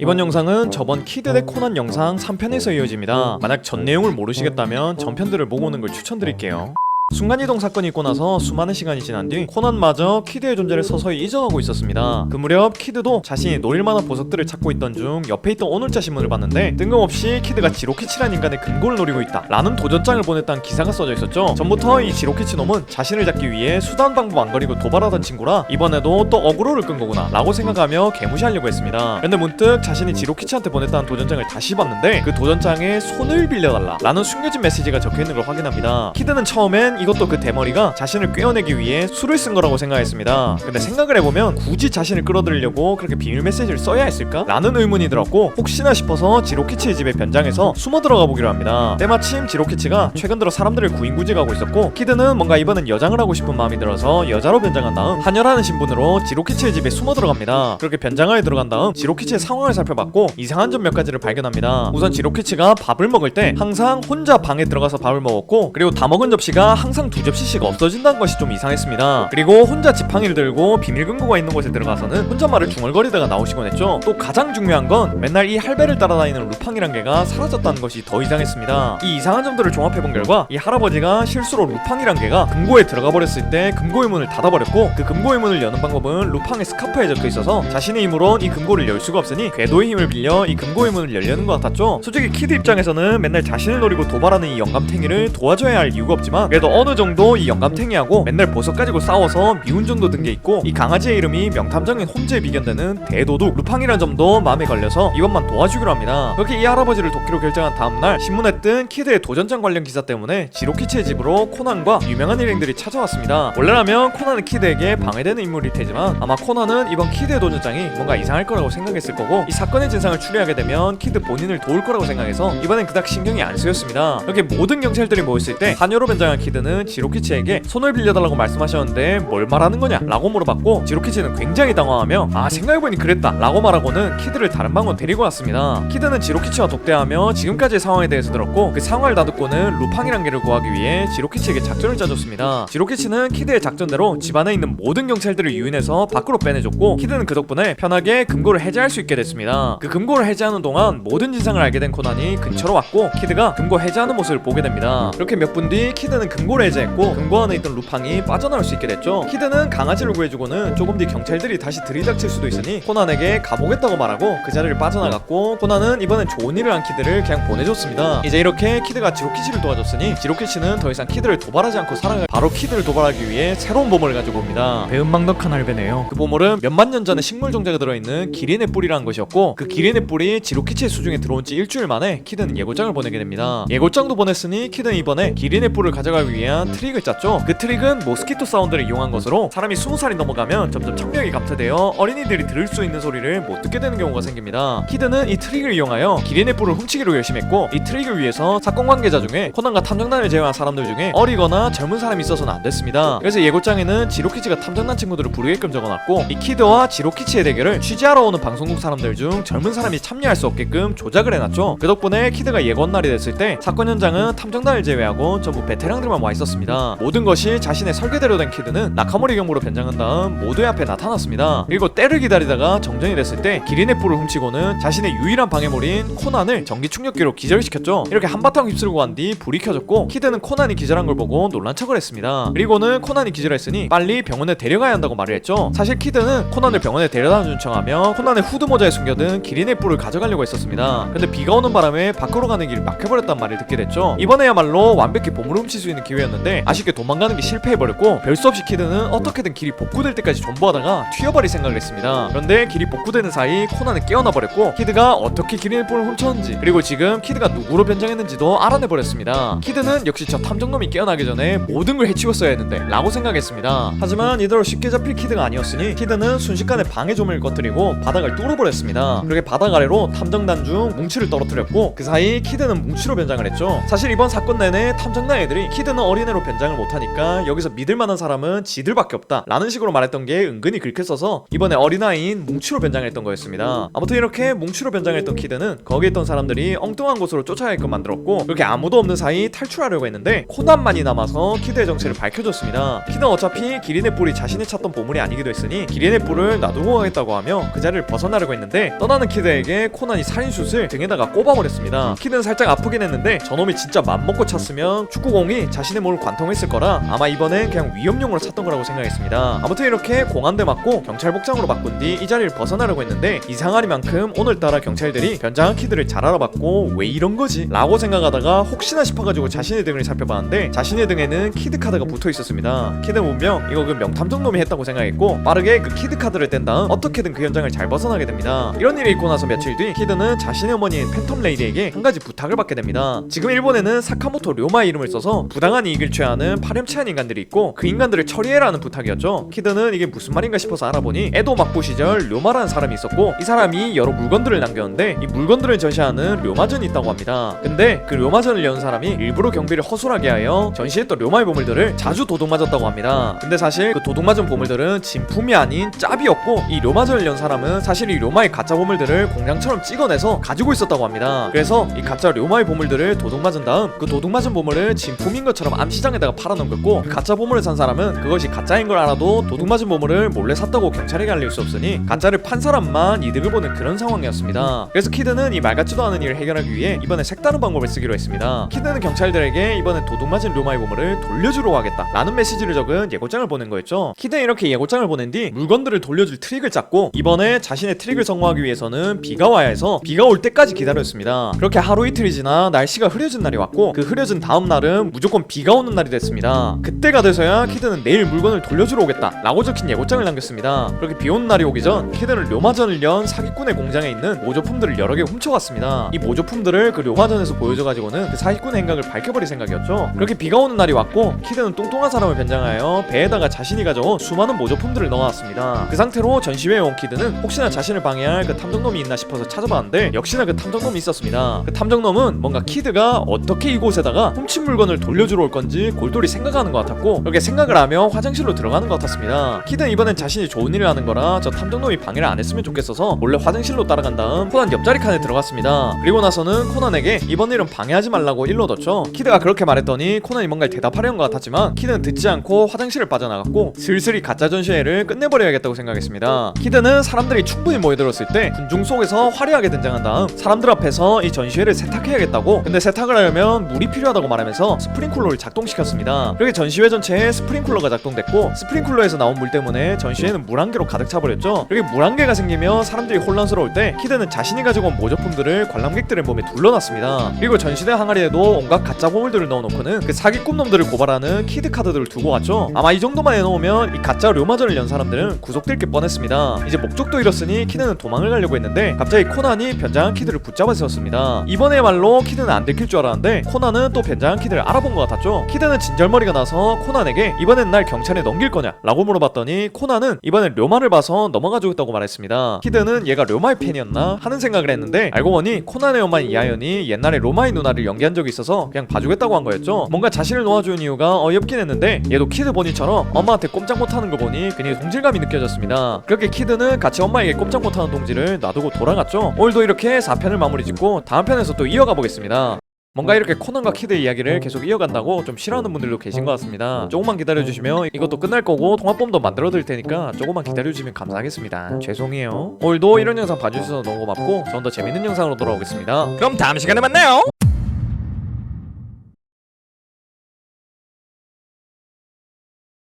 이번 영상은 저번 키드 대 코난 영상 3편에서 이어집니다. 만약 전 내용을 모르시겠다면 전편들을 보고 오는 걸 추천드릴게요. 순간이동 사건이 있고 나서 수많은 시간이 지난 뒤 코난마저 키드의 존재를 서서히 잊어가고 있었습니다. 그 무렵 키드도 자신이 노릴만한 보석들을 찾고 있던 중 옆에 있던 오늘자 신문을 봤는데 뜬금없이 키드가 지로키치라는 인간의 금고를 노리고 있다 라는 도전장을 보냈다는 기사가 써져 있었죠. 전부터 이 지로키치 놈은 자신을 잡기 위해 수단 방법 안 가리고 도발하던 친구라 이번에도 또 어그로를 끈 거구나 라고 생각하며 개무시하려고 했습니다. 그런데 문득 자신이 지로키치한테 보냈다는 도전장을 다시 봤는데 그 도전장에 손을 빌려달라 라는 숨겨진 메시지가 적혀있는 걸 확인합니다. 키드는 처음엔 이것도 그 대머리가 자신을 꿰어내기 위해 수를 쓴 거라고 생각했습니다. 근데 생각을 해보면 굳이 자신을 끌어들이려고 그렇게 비밀 메시지를 써야 했을까? 라는 의문이 들었고 혹시나 싶어서 지로키치의 집에 변장해서 숨어 들어가 보기로 합니다. 때마침 지로키치가 최근 들어 사람들을 구인구직하고 있었고 키드는 뭔가 이번엔 여장을 하고 싶은 마음이 들어서 여자로 변장한 다음 하녀라는 신분으로 지로키치의 집에 숨어 들어갑니다. 그렇게 변장하에 들어간 다음 지로키치의 상황을 살펴봤고 이상한 점 몇 가지를 발견합니다. 우선 지로키치가 밥을 먹을 때 항상 혼자 방에 들어가서 밥을 먹었고 그리고 다 먹은 접시가 항상 2접시씩 없어진다는 것이 좀 이상했습니다. 그리고 혼자 지팡이를 들고 비밀 금고가 있는 곳에 들어가서는 혼잣말을 중얼거리다가 나오시곤 했죠. 또 가장 중요한 건 맨날 이 할배를 따라다니는 루팡이란 개가 사라졌다는 것이 더 이상했습니다. 이 이상한 점들을 종합해본 결과 이 할아버지가 실수로 루팡이란 개가 금고에 들어가 버렸을 때 금고의 문을 닫아버렸고 그 금고의 문을 여는 방법은 루팡의 스카프에 적혀있어서 자신의 힘으론 이 금고를 열 수가 없으니 궤도의 힘을 빌려 이 금고의 문을 열려는 것 같았죠. 솔직히 키드 입장에서는 맨날 자신을 노리고 도발하는 이 영감탱이를 도와줘야 할 이유가 없지만 그래도 어느 정도 이 영감탱이하고 맨날 보석 가지고 싸워서 미운 정도 든 게 있고 이 강아지의 이름이 명탐정인 홈즈에 비견되는 대도둑 루팡이란 점도 마음에 걸려서 이번만 도와주기로 합니다. 그렇게 이 할아버지를 돕기로 결정한 다음날 신문에 뜬 키드의 도전장 관련 기사 때문에 지로키치의 집으로 코난과 유명한 일행들이 찾아왔습니다. 원래라면 코난은 키드에게 방해되는 인물일 테지만 아마 코난은 이번 키드의 도전장이 뭔가 이상할 거라고 생각했을 거고 이 사건의 진상을 추리하게 되면 키드 본인을 도울 거라고 생각해서 이번엔 그닥 신경이 안 쓰였습니다. 이렇게 모든 경찰들이 모였을 때 하녀로 변장한 키드는 지로키치에게 손을 빌려달라고 말씀하셨는데 뭘 말하는 거냐 라고 물어봤고 지로키치는 굉장히 당황하며 생각해보니 그랬다 라고 말하고는 키드를 다른 방으로 데리고 왔습니다. 키드는 지로키치와 독대하며 지금까지의 상황에 대해서 들었고 그 상황을 다 듣고는 루팡이란 개를 구하기 위해 지로키치에게 작전을 짜줬습니다. 지로키치는 키드의 작전대로 집안에 있는 모든 경찰들을 유인해서 밖으로 빼내줬고 키드는 그 덕분에 편하게 금고를 해제할 수 있게 됐습니다. 그 금고를 해제하는 동안 모든 진상을 알게 된 코난이 근처로 왔고 키드가 금고 해제하는 모습을 보게 됩니다. 이렇게 몇 분 뒤 키드는 금고를 해제했고 금고 안에 있던 루팡이 빠져나올 수 있게 됐죠. 키드는 강아지를 구해주고는 조금 뒤 경찰들이 다시 들이닥칠 수도 있으니 코난에게 가보겠다고 말하고 그 자리를 빠져나갔고 코난은 이번엔 좋은 일을 한 키드를 그냥 보내줬습니다. 이제 이렇게 키드가 지로키치를 도와줬으니 지로키치는 더 이상 키드를 도발하지 않고 살아갈 바로 키드를 도발하기 위해 새로운 보물을 가지고 옵니다. 배은망덕한 할배네요. 그 보물은 몇만 년 전에 식물 종자가 들어있는 기린의 뿔이라는 것이었고 그 기린의 뿔이 지로키치의 수중에 들어온 지 일주일 만에 키드는 예고장을 보내게 됩니다. 예고장도 보냈으니 키드는 이번에 기린의 뿔을 가져가기 위한 트릭을 짰죠. 그 트릭은 모스키토 사운드를 이용한 것으로 사람이 20살이 넘어가면 점점 청력이 감퇴되어 어린이들이 들을 수 있는 소리를 못 듣게 되는 경우가 생깁니다. 키드는 이 트릭을 이용하여 기린의 뿔을 훔치기로 결심했고 이 트릭을 위해서 사건 관계자 중에 코난과 탐정단을 제외한 사람들 중에 어리거나 젊은 사람이 있어서는 안 됐습니다. 그래서 예고장에는 지로키치가 탐정단 친구들을 부르게끔 적어놨고 이 키드와 지로키치의 대결을 취재하러 오는 방송국 사람들 중 젊은 사람이 참여할 수 없게끔 조작을 해놨죠. 그 덕분에 키드가 예고한 날이 됐을 때 사건 현장은 탐정단을 제외하고 전부 베테랑들만 와 있었습니다. 모든 것이 자신의 설계대로 된 키드는 나카모리 경무로 변장한 다음 모두의 앞에 나타났습니다. 그리고 때를 기다리다가 정전이 됐을 때 기린의 뿔을 훔치고는 자신의 유일한 방해물인 코난을 전기 충격기로 기절시켰죠. 이렇게 한바탕 휩쓸고 한 뒤 불이 켜졌고 키드는 코난이 기절한 걸 보고 놀란 척을 했습니다. 그리고는 코난이 기절했으니 빨리 병원에 데려가야 한다고 말을 했죠. 사실 키드는 코난을 병원에 데려다준 척하며 코난의 후드 모자에 숨겨둔 기린의 뿔을 가져가려고 했었습니다. 근데 비가 오는 바람에 밖으로 가는 길이 막혀버렸단 말을 듣게 됐죠. 이번에야말로 완벽히 보물을 훔칠 수 있는 기회였는데 아쉽게 도망가는 게 실패해버렸고 별 수 없이 키드는 어떻게든 길이 복구될 때까지 존버하다가 튀어버릴 생각을 했습니다. 그런데 길이 복구되는 사이 코난은 깨어나 버렸고 키드가 어떻게 기린의 뿔을 훔쳤는지 그리고 지금 키드가 누구로 변장했는지도 알아내버렸습니다. 키드는 역시 저 탐정놈이 깨어나기 전에 모든 걸 해치웠어야 했는데 라고 생각했습니다. 하지만 이대로 쉽게 잡힐 키드가 아니었으니 키드는 순식간에 방해 조명을 꺼뜨리고 바닥을 뚫어버렸습니다. 그렇게 바닥 아래로 탐정단 중 뭉치를 떨어뜨렸고 그 사이 키드는 뭉치로 변장을 했죠. 사실 이번 사건 내내 탐정단 애들이 키드는 어린애로 변장을 못하니까 여기서 믿을만한 사람은 지들밖에 없다 라는 식으로 말했던 게 은근히 긁혔어서 이번에 어린아이인 뭉치로 변장했던 거였습니다. 아무튼 이렇게 뭉치로 변장했던 키드는 거기 있던 사람들이 엉뚱한 곳으로 쫓아가게끔 만들었고, 그렇게 아무도 없는 사이 탈출하려고 했는데 코난만이 남아서 키드의 정체를 밝혀줬습니다. 키드는 어차피 기린의 뿔이 자신이 찾던 보물이 아니기도 했으니 기린의 뿔을 놔두고 가겠다고 하며 그 자리를 벗어나려고 했는데, 떠나는 키드에게 코난이 살인슛을 등에다가 꼽아버렸습니다. 키드는 살짝 아프긴 했는데 저놈이 진짜 맘먹고 찼으면 축구공이 자신의 몸을 관통했을 거라 아마 이번엔 그냥 위험용으로 찼던 거라고 생각했습니다. 아무튼 이렇게 공 한 대 맞고 경찰 복장으로 바꾼 뒤 이 자리를 벗어나려고 했는데, 이상하리만큼 오늘따라 경찰들이 변장한 키드를 잘 알아봤고 왜 이런 거지? 라고 생각하다가 혹시나 싶어가지고 자신의 등을 살펴봤는데 자신의 등에는 키드 카드가 붙어 있었습니다. 키드는 분명 이거 그 명탐정놈이 했다고 생각했고 빠르게 그 키드 카드를 뗀 다음 어떻게든 그 현장을 잘 벗어나게 됩니다. 이런 일이 있고 나서 며칠 뒤 키드는 자신의 어머니인 팬텀 레이디에게 한 가지 부탁을 받게 됩니다. 지금 일본에는 사카모토 료마의 이름을 써서 부당한 이익을 취하는 파렴치한 인간들이 있고 그 인간들을 처리해라는 부탁이었죠. 키드는 이게 무슨 말인가 싶어서 알아보니 에도 막부 시절 료마라는 사람이 있었고 이 사람이 여러 물건들을 남겼는데 이 물건들을 전시하는 료마전이 있다고 합니다. 근데 그 료마전을 연 사람이 일부러 경비를 허술하게 하여 전시했던 료마의 보물들을 자주 도둑맞았다고 합니다. 근데 사실 그 도둑맞은 보물들은 진품이 아닌 짭이었고, 이 료마전을 연 사람은 사실 이 료마의 가짜 보물들을 공장처럼 찍어내서 가지고 있었다고 합니다. 그래서 이 가짜 료마의 보물들을 도둑맞은 다음 그 도둑맞은 보물을 진품인 것처럼 암시장에다가 팔아넘겼고, 그 가짜 보물을 산 사람은 그것이 가짜인 걸 알아도 도둑맞은 보물을 몰래 샀다고 경찰에게 알릴 수 없으니 가짜를 판 사람만 이득을 보는 그런 상황이었습니다. 그래서 키드는 이 말 같지도 않은 일을 해결하기 위해 이번에 색다른 방법을 쓰기로 했습니다. 키드는 경찰들에게 이번엔 도둑맞은 료마의 보물을 돌려주러 가겠다 라는 메시지를 적은 예고장을 보낸 거였죠. 키드는 이렇게 예고장을 보낸 뒤 물건들을 돌려줄 트릭을 짰고, 이번에 자신의 트릭을 성공하기 위해서는 비가 와야 해서 비가 올 때까지 기다렸습니다. 그렇게 하루 이틀이 지나 날씨가 흐려진 날이 왔고, 그 흐려진 다음 날은 무조건 비가 오는 날이 됐습니다. 그때가 돼서야 키드는 내일 물건을 돌려주러 오겠다 라고 적힌 예고장을 남겼습니다. 그렇게 비 오는 날이 오기 전 키드는 료마전을 연 사기꾼의 공장에 있는 모조품들을 여러 개 훔쳐갔습니다. 이 모조품들을 그 료마전에서 보여줘가지고는 그 사기꾼의 행각을 밝혀버릴 생각이었죠. 그렇게 비가 오는 날이 왔고 키드는 뚱뚱한 사람을 변장하여 배에다가 자신이 가져온 수많은 모조품들을 넣어놨습니다. 그 상태로 전시회에 온 키드는 혹시나 자신을 방해할 그 탐정놈이 있나 싶어서 찾아봤는데 역시나 그 탐정놈이 있었습니다. 그 탐정놈은 뭔가 키드가 어떻게 이곳에다가 훔친 물건을 돌려주러 올 건지 골똘히 생각하는 것 같았고, 그렇게 생각을 하며 화장실로 들어가는 것 같았습니다. 키드는 이번엔 자신이 좋은 일을 하는 거라 저 탐정놈이 방해를 안 했으면 좋겠어서 몰래 화장실로 따라간 다음 코난 옆자리 칸에 들어갔습니다. 그리고 나서는 코난에게 이번 일은 방해하지 말라고 일러뒀죠. 키드가 그렇게 말했더니 코난이 뭔가를 대답하려는 것 같았지만 키드는 듣지 않고 화장실을 빠져나갔고 슬슬 이 가짜 전시회를 끝내버려야겠다고 생각했습니다. 키드는 사람들이 충분히 모여들었을 때 군중 속에서 화려하게 등장한 다음 사람들 앞에서 이 전시회를 세탁해야겠다고, 근데 세탁을 하려면 물이 필요하다고 말하면서 스프링쿨러를 작동시켰습니다. 그렇게 전시회 전체에 스프링쿨러가 작동됐고 스프링쿨러에서 나온 물 때문에 전시회는 물 한 개로 가득 차버렸죠. 그렇게 물 한 개가 생기며 사람들이 혼란스러울 때 키드는 자신이 가지고 온 모조품들을 관람객들의 몸에 둘러놨습니다. 그리고 전시대 항아리에도 온갖 가짜 보물들을 넣어놓고는 그 사기꾼 놈들을 고발하는 키드 카드들을 두고 갔죠. 아마 이 정도만 해놓으면 이 가짜 료마전을 연 사람들은 구속될 게 뻔했습니다. 이제 목적도 잃었으니 키드는 도망을 가려고 했는데 갑자기 코난이 변장한 키드를 붙잡아 세웠습니다. 이번에야말로 키드는 안 들킬 줄 알았는데 코난은 또 변장한 키드를 알아본 것 같았죠. 키드는 진절머리가 나서 코난에게 이번엔 날 경찰에 넘길 거냐 라고 물어봤더니 코난은 이번엔 료마를 봐서 넘어가주겠다고 말했습니다. 키드는 얘가 료마의 팬이었나 하는 생각을 했는데 알고 보니 코난의 엄마인 이하연이 옛날에 로마의 누나를 연기한 적이 있어서 그냥 봐주겠다고 한 거였죠. 뭔가 자신을 놓아주는 이유가 어이없긴 했는데 얘도 키드 보니처럼 엄마한테 꼼짝 못하는 거 보니 괜히 동질감이 느껴졌습니다. 그렇게 키드는 같이 엄마에게 꼼짝 못하는 동지를 놔두고 돌아갔죠. 오늘도 이렇게 4편을 마무리 짓고 다음 편에서 또 이어가 보겠습니다. 뭔가 이렇게 코난과 키드의 이야기를 계속 이어간다고 좀 싫어하는 분들도 계신 것 같습니다. 조금만 기다려주시면 이것도 끝날 거고 통합범도 만들어 드릴 테니까 조금만 기다려주시면 감사하겠습니다. 죄송해요. 오늘도 이런 영상 봐주셔서 너무 고맙고 전 더 재밌는 영상으로 돌아오겠습니다. 그럼 다음 시간에 만나요.